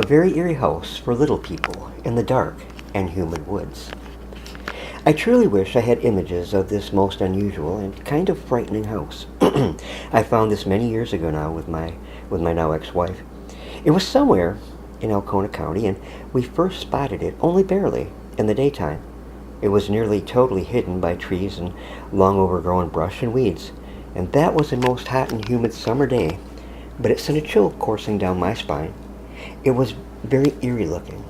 very eerie house for little people in the dark and humid woods. I truly wish I had images of this most unusual and kind of frightening house. I found this many years ago now with my now ex-wife. It was somewhere in Alcona County, and we first spotted it only barely in the daytime. It was nearly totally hidden by trees and long overgrown brush and weeds, and that was a most hot and humid summer day, but it sent a chill coursing down my spine. It was very eerie looking.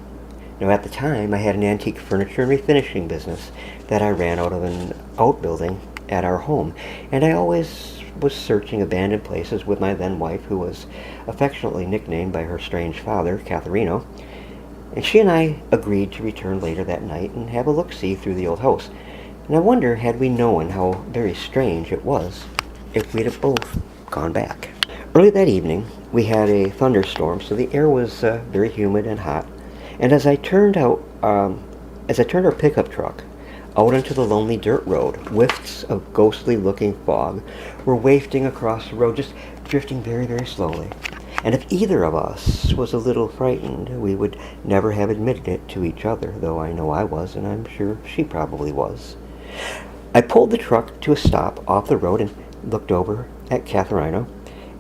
Now, at the time, I had an antique furniture and refinishing business that I ran out of an outbuilding at our home, and I always was searching abandoned places with my then wife, who was affectionately nicknamed by her strange father, Catharino, and she and I agreed to return later that night and have a look-see through the old house. And I wonder, had we known how very strange it was, if we'd have both gone back. Early that evening, we had a thunderstorm, so the air was very humid and hot. And as I turned our pickup truck out onto the lonely dirt road, whiffs of ghostly-looking fog were wafting across the road, just drifting very, very slowly. And if either of us was a little frightened, we would never have admitted it to each other, though I know I was, and I'm sure she probably was. I pulled the truck to a stop off the road and looked over at Catharino,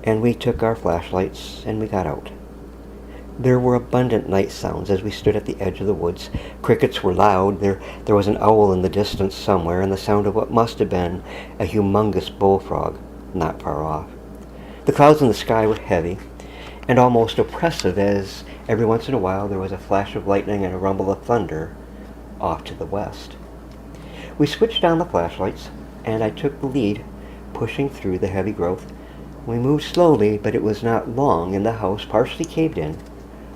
and we took our flashlights and we got out. There were abundant night sounds as we stood at the edge of the woods. Crickets were loud. There was an owl in the distance somewhere, and the sound of what must have been a humongous bullfrog not far off. The clouds in the sky were heavy and almost oppressive, as every once in a while there was a flash of lightning and a rumble of thunder off to the west. We switched on the flashlights, and I took the lead, pushing through the heavy growth. We moved slowly, but it was not long, and the house, partially caved in,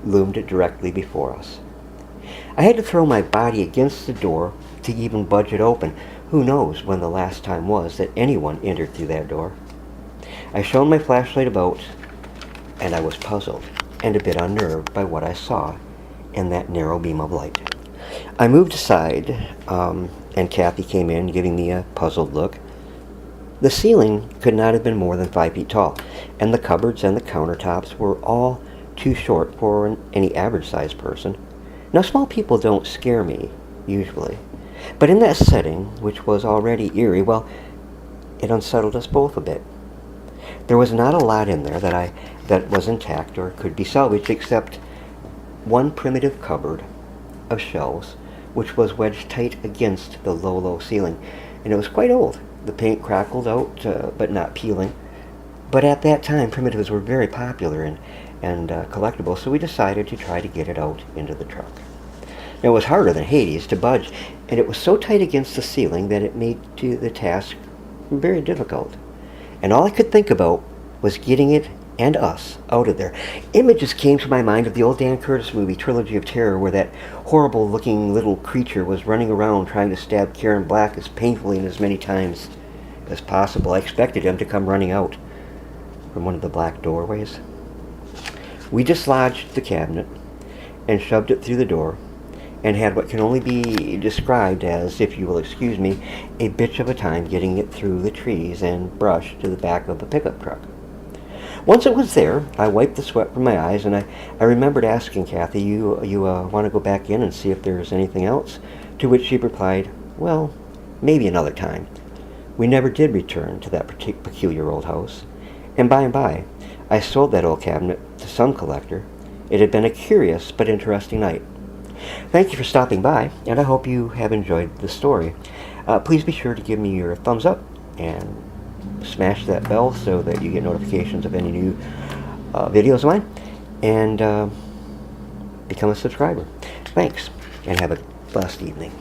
loomed directly before us. I had to throw my body against the door to even budge it open. Who knows when the last time was that anyone entered through that door? I shone my flashlight about, and I was puzzled and a bit unnerved by what I saw in that narrow beam of light. I moved aside, and Kathy came in, giving me a puzzled look. The ceiling could not have been more than 5 feet tall, and the cupboards and the countertops were all too short for any average-sized person. Now, small people don't scare me, usually, but in that setting, which was already eerie, well, it unsettled us both a bit. There was not a lot in there that was intact or could be salvaged, except one primitive cupboard of shelves, which was wedged tight against the low ceiling, and it was quite old. The paint crackled out, but not peeling. But at that time, primitives were very popular and collectible, so we decided to try to get it out into the truck. Now, it was harder than Hades to budge, and it was so tight against the ceiling that it made the task very difficult. And all I could think about was getting it and us out of there. Images came to my mind of the old Dan Curtis movie, Trilogy of Terror, where that horrible-looking little creature was running around trying to stab Karen Black as painfully and as many times as possible. I expected him to come running out from one of the black doorways. We dislodged the cabinet and shoved it through the door, and had what can only be described as, if you will excuse me, a bitch of a time getting it through the trees and brush to the back of the pickup truck. Once it was there, I wiped the sweat from my eyes, and I remembered asking Kathy, you want to go back in and see if there's anything else? To which she replied, well, maybe another time. We never did return to that peculiar old house, and by, I sold that old cabinet to some collector. It had been a curious but interesting night. Thank you for stopping by, and I hope you have enjoyed the story. Please be sure to give me your thumbs up and smash that bell so that you get notifications of any new videos of mine, and become a subscriber. Thanks, and have a blessed evening.